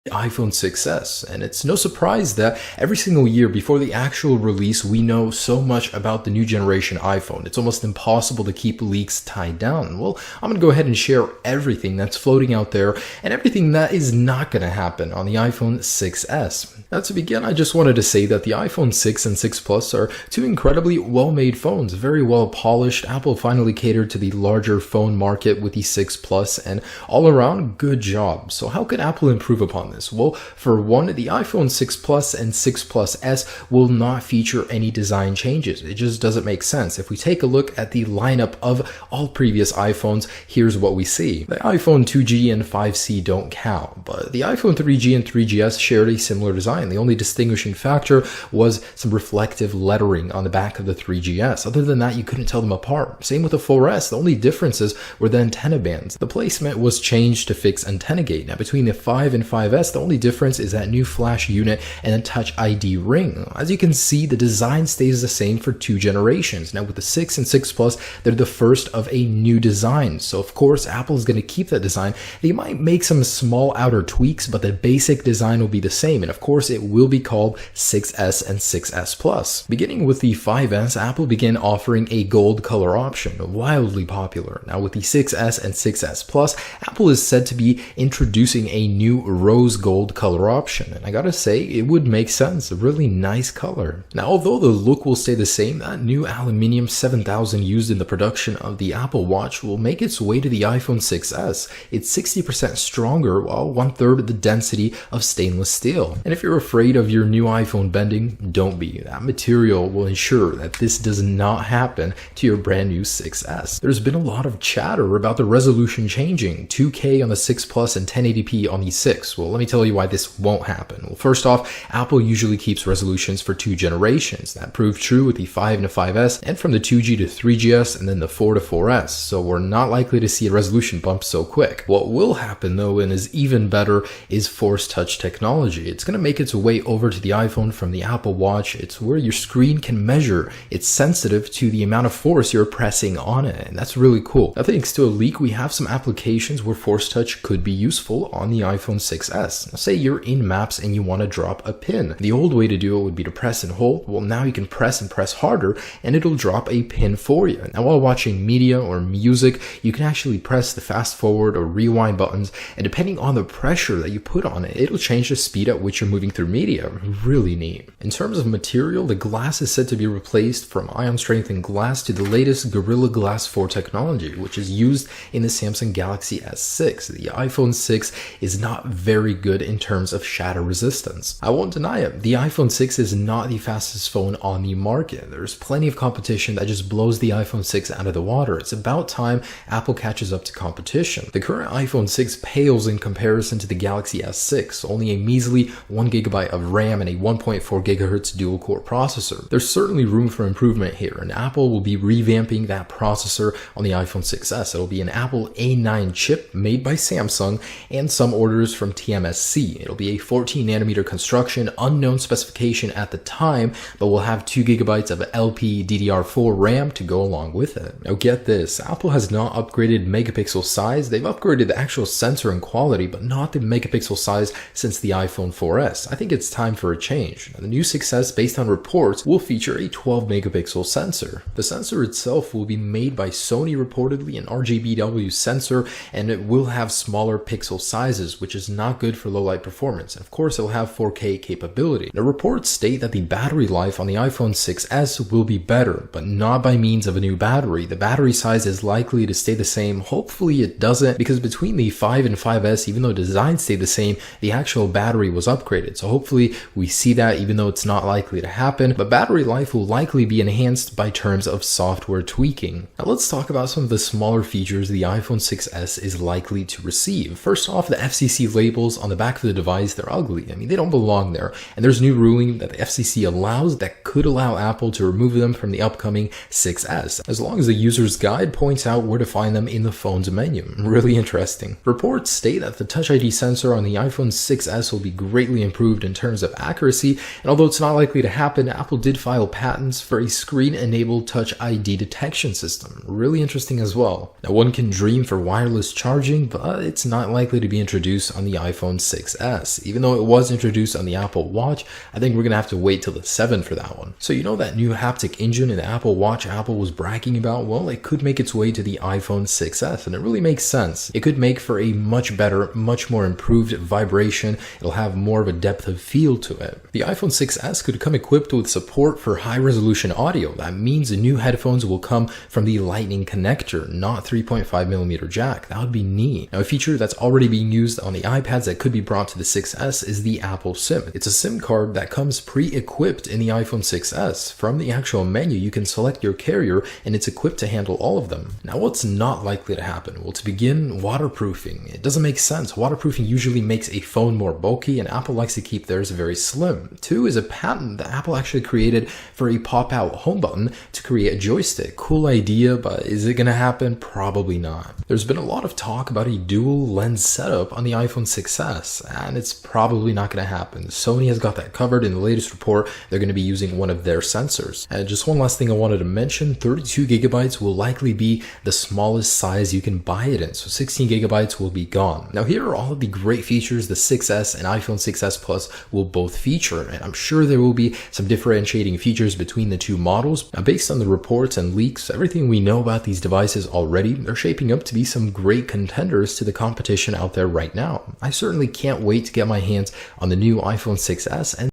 iPhone 6s, and it's no surprise that every single year before the actual release we know so much about the new generation iPhone. It's almost impossible to keep leaks tied down. Well, I'm going to go ahead and share everything that's floating out there and everything that is not going to happen on the iPhone 6s. Now to begin, I just wanted to say that the iPhone 6 and 6 Plus are two incredibly well-made phones, very well polished. Apple finally catered to the larger phone market with the 6 Plus, and all around, good job. So how could Apple improve upon this? Well, for one, the iPhone 6 Plus and 6 Plus S will not feature any design changes. It just doesn't make sense. If we take a look at the lineup of all previous iPhones, here's what we see. The iPhone 2G and 5C don't count, but the iPhone 3G and 3GS shared a similar design. The only distinguishing factor was some reflective lettering on the back of the 3GS. Other than that, you couldn't tell them apart. Same with the 4S. The only differences were the antenna bands. The placement was changed to fix antenna gate. Now between the 5 and 5S, the only difference is that new flash unit and a Touch ID ring. As you can see, the design stays the same for two generations. Now with the 6 and 6 Plus, they're the first of a new design. So of course, Apple is going to keep that design. They might make some small outer tweaks, but the basic design will be the same. And of course, it will be called 6S and 6S Plus. Beginning with the 5S, Apple began offering a gold color option, wildly popular. Now with the 6S and 6S Plus, Apple is said to be introducing a new rose gold color option, and I gotta say, it would make sense. A really nice color. Now although the look will stay the same, that new aluminium 7000 used in the production of the Apple Watch will make its way to the iPhone 6S. It's 60% stronger, while 1/3 the density of stainless steel. And if you're afraid of your new iPhone bending, don't be. That material will ensure that this does not happen to your brand new 6S. There's been a lot of chatter about the resolution changing, 2K on the 6 Plus and 1080p on the 6. Well, let me tell you why this won't happen. Well, first off, Apple usually keeps resolutions for two generations. That proved true with the 5 to 5S, and from the 2G to 3GS, and then the 4 to 4S. So we're not likely to see a resolution bump so quick. What will happen though, and is even better, is Force Touch technology. It's going to make its way over to the iPhone from the Apple Watch. It's where your screen can measure. It's sensitive to the amount of force you're pressing on it, and that's really cool. Now, thanks to a leak, we have some applications where Force Touch could be useful on the iPhone 6S. Now, say you're in Maps and you want to drop a pin. The old way to do it would be to press and hold. Well, now you can press and press harder, and it'll drop a pin for you. Now, while watching media or music, you can actually press the fast forward or rewind buttons, and depending on the pressure that you put on it, it'll change the speed at which you're moving through media. Really neat. In terms of material, the glass is said to be replaced from ion strengthened glass to the latest Gorilla Glass 4 technology, which is used in the Samsung Galaxy S6. The iPhone 6 is not very good in terms of shatter resistance. I won't deny it. The iPhone 6 is not the fastest phone on the market. There's plenty of competition that just blows the iPhone 6 out of the water. It's about time Apple catches up to competition. The current iPhone 6 pales in comparison to the Galaxy S6, only a measly 1GB of RAM and a 1.4 GHz dual-core processor. There's certainly room for improvement here, and Apple will be revamping that processor on the iPhone 6s. It'll be an Apple A9 chip made by Samsung and some orders from TSMC. It'll be a 14nm construction, unknown specification at the time, but will have 2GB of LPDDR4 RAM to go along with it. Now get this, Apple has not upgraded megapixel size. They've upgraded the actual sensor and quality, but not the megapixel size since the iPhone 4S. I think it's time for a change. Now, the new 6S, based on reports, will feature a 12 megapixel sensor. The sensor itself will be made by Sony, reportedly an RGBW sensor, and it will have smaller pixel sizes, which is not good for low light performance. And of course, it'll have 4K capability. Now, reports state that the battery life on the iPhone 6S will be better, but not by means of a new battery. The battery size is likely to stay the same. Hopefully it doesn't, because between the 5 and 5S, even though design stayed the same, the actual battery was upgraded. So hopefully we see that, even though it's not likely to happen, but battery life will likely be enhanced by terms of software tweaking. Now let's talk about some of the smaller features the iPhone 6S is likely to receive. First off, the FCC labels on the back of the device, they're ugly. I mean, they don't belong there. And there's new ruling that the FCC allows that could allow Apple to remove them from the upcoming 6S, as long as the user's guide points out where to find them in the phone's menu. Really interesting. Reports state that the Touch ID sensor on the iPhone 6S will be greatly improved in terms of accuracy, and although it's not likely to happen, Apple did file patents for a screen-enabled Touch ID detection system. Really interesting as well. Now, one can dream for wireless charging, but it's not likely to be introduced on the iPhone iPhone 6s. Even though it was introduced on the Apple Watch, I think we're going to have to wait till the 7 for that one. So you know that new haptic engine in the Apple Watch Apple was bragging about? Well, it could make its way to the iPhone 6s, and it really makes sense. It could make for a much better, much more improved vibration. It'll have more of a depth of feel to it. The iPhone 6s could come equipped with support for high-resolution audio. That means the new headphones will come from the Lightning connector, not 3.5mm jack. That would be neat. Now, a feature that's already being used on the iPads that could be brought to the 6s is the Apple SIM. It's a SIM card that comes pre-equipped in the iPhone 6s. From the actual menu, you can select your carrier and it's equipped to handle all of them. Now, what's not likely to happen? Well, to begin, waterproofing. It doesn't make sense. Waterproofing usually makes a phone more bulky, and Apple likes to keep theirs very slim. 2 is a patent that Apple actually created for a pop-out home button to create a joystick. Cool idea, but is it going to happen? Probably not. There's been a lot of talk about a dual lens setup on the iPhone 6s, and it's probably not going to happen. Sony has got that covered. In the latest report, they're going to be using one of their sensors. And just one last thing I wanted to mention, 32 gigabytes will likely be the smallest size you can buy it in, so 16 gigabytes will be gone. Now, here are all of the great features the 6s and iPhone 6s Plus will both feature, and I'm sure there will be some differentiating features between the two models. Now, based on the reports and leaks, everything we know about these devices already, they're shaping up to be some great contenders to the competition out there right now. I certainly can't wait to get my hands on the new iPhone 6s and